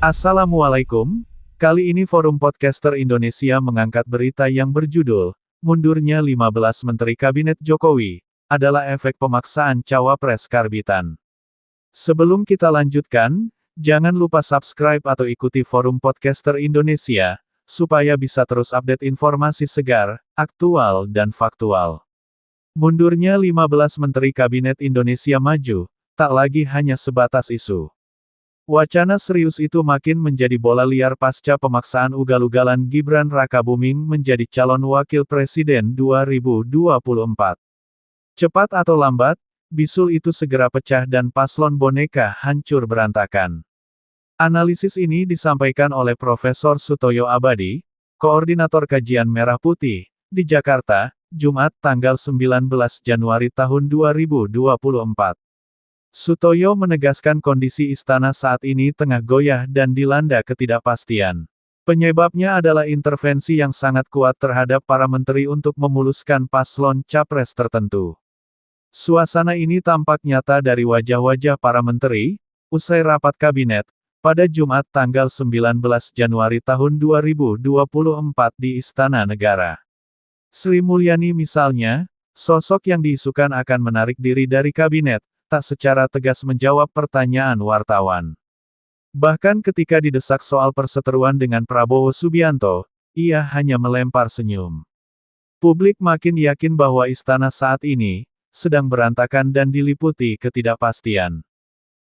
Assalamualaikum, kali ini Forum Podcaster Indonesia mengangkat berita yang berjudul, Mundurnya 15 Menteri Kabinet Jokowi, adalah efek pemaksaan Cawapres Karbitan. Sebelum kita lanjutkan, jangan lupa subscribe atau ikuti Forum Podcaster Indonesia, supaya bisa terus update informasi segar, aktual dan faktual. Mundurnya 15 Menteri Kabinet Indonesia Maju, tak lagi hanya sebatas isu. Wacana serius itu makin menjadi bola liar pasca pemaksaan ugal-ugalan Gibran Rakabuming menjadi calon wakil presiden 2024. Cepat atau lambat, bisul itu segera pecah dan paslon boneka hancur berantakan. Analisis ini disampaikan oleh Profesor Sutoyo Abadi, Koordinator Kajian Merah Putih, di Jakarta, Jumat tanggal 19 Januari tahun 2024. Sutoyo menegaskan kondisi istana saat ini tengah goyah dan dilanda ketidakpastian. Penyebabnya adalah intervensi yang sangat kuat terhadap para menteri untuk memuluskan paslon capres tertentu. Suasana ini tampak nyata dari wajah-wajah para menteri, usai rapat kabinet, pada Jumat tanggal 19 Januari tahun 2024 di Istana Negara. Sri Mulyani misalnya, sosok yang diisukan akan menarik diri dari kabinet, tak secara tegas menjawab pertanyaan wartawan. Bahkan ketika didesak soal perseteruan dengan Prabowo Subianto, ia hanya melempar senyum. Publik makin yakin bahwa istana saat ini sedang berantakan dan diliputi ketidakpastian.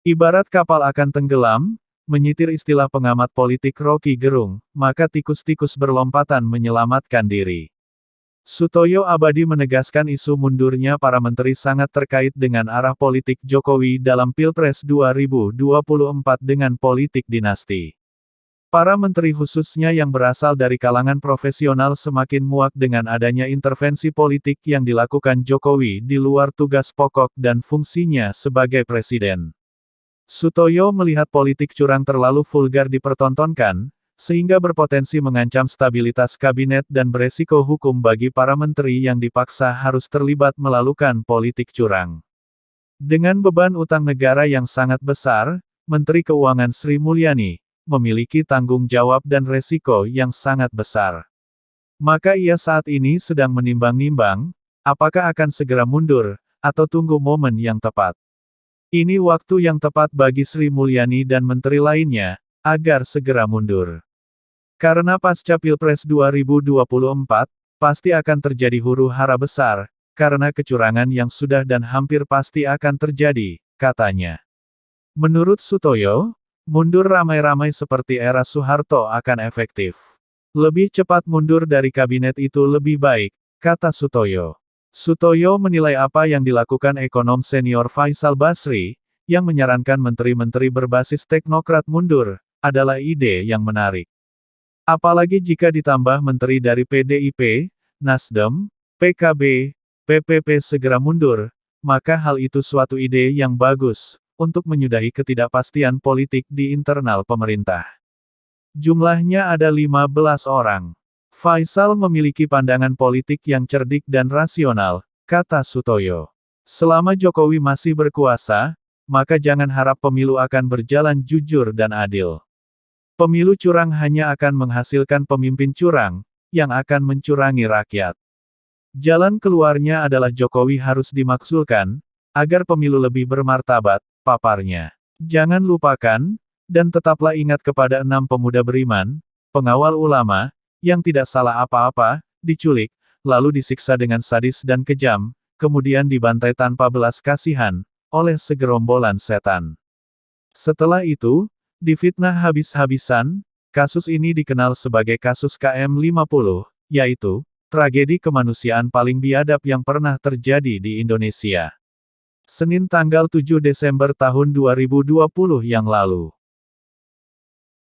Ibarat kapal akan tenggelam, menyitir istilah pengamat politik Rocky Gerung, maka tikus-tikus berlompatan menyelamatkan diri. Sutoyo Abadi menegaskan isu mundurnya para menteri sangat terkait dengan arah politik Jokowi dalam Pilpres 2024 dengan politik dinasti. Para menteri khususnya yang berasal dari kalangan profesional semakin muak dengan adanya intervensi politik yang dilakukan Jokowi di luar tugas pokok dan fungsinya sebagai presiden. Sutoyo melihat politik curang terlalu vulgar dipertontonkan, sehingga berpotensi mengancam stabilitas kabinet dan beresiko hukum bagi para menteri yang dipaksa harus terlibat melakukan politik curang. Dengan beban utang negara yang sangat besar, Menteri Keuangan Sri Mulyani memiliki tanggung jawab dan resiko yang sangat besar. Maka ia saat ini sedang menimbang-nimbang, apakah akan segera mundur, atau tunggu momen yang tepat. Ini waktu yang tepat bagi Sri Mulyani dan menteri lainnya, agar segera mundur. Karena pasca Pilpres 2024, pasti akan terjadi huru-hara besar, karena kecurangan yang sudah dan hampir pasti akan terjadi, katanya. Menurut Sutoyo, mundur ramai-ramai seperti era Soeharto akan efektif. Lebih cepat mundur dari kabinet itu lebih baik, kata Sutoyo. Sutoyo menilai apa yang dilakukan ekonom senior Faisal Basri, yang menyarankan menteri-menteri berbasis teknokrat mundur, adalah ide yang menarik. Apalagi jika ditambah menteri dari PDIP, Nasdem, PKB, PPP segera mundur, maka hal itu suatu ide yang bagus, untuk menyudahi ketidakpastian politik di internal pemerintah. Jumlahnya ada 15 orang. Faisal memiliki pandangan politik yang cerdik dan rasional, kata Sutoyo. Selama Jokowi masih berkuasa, maka jangan harap pemilu akan berjalan jujur dan adil. Pemilu curang hanya akan menghasilkan pemimpin curang, yang akan mencurangi rakyat. Jalan keluarnya adalah Jokowi harus dimaksulkan, agar pemilu lebih bermartabat, paparnya. Jangan lupakan, dan tetaplah ingat kepada 6 pemuda beriman, pengawal ulama, yang tidak salah apa-apa, diculik, lalu disiksa dengan sadis dan kejam, kemudian dibantai tanpa belas kasihan, oleh segerombolan setan. Setelah itu, difitnah habis-habisan, kasus ini dikenal sebagai kasus KM50, yaitu, tragedi kemanusiaan paling biadab yang pernah terjadi di Indonesia. Senin tanggal 7 Desember tahun 2020 yang lalu.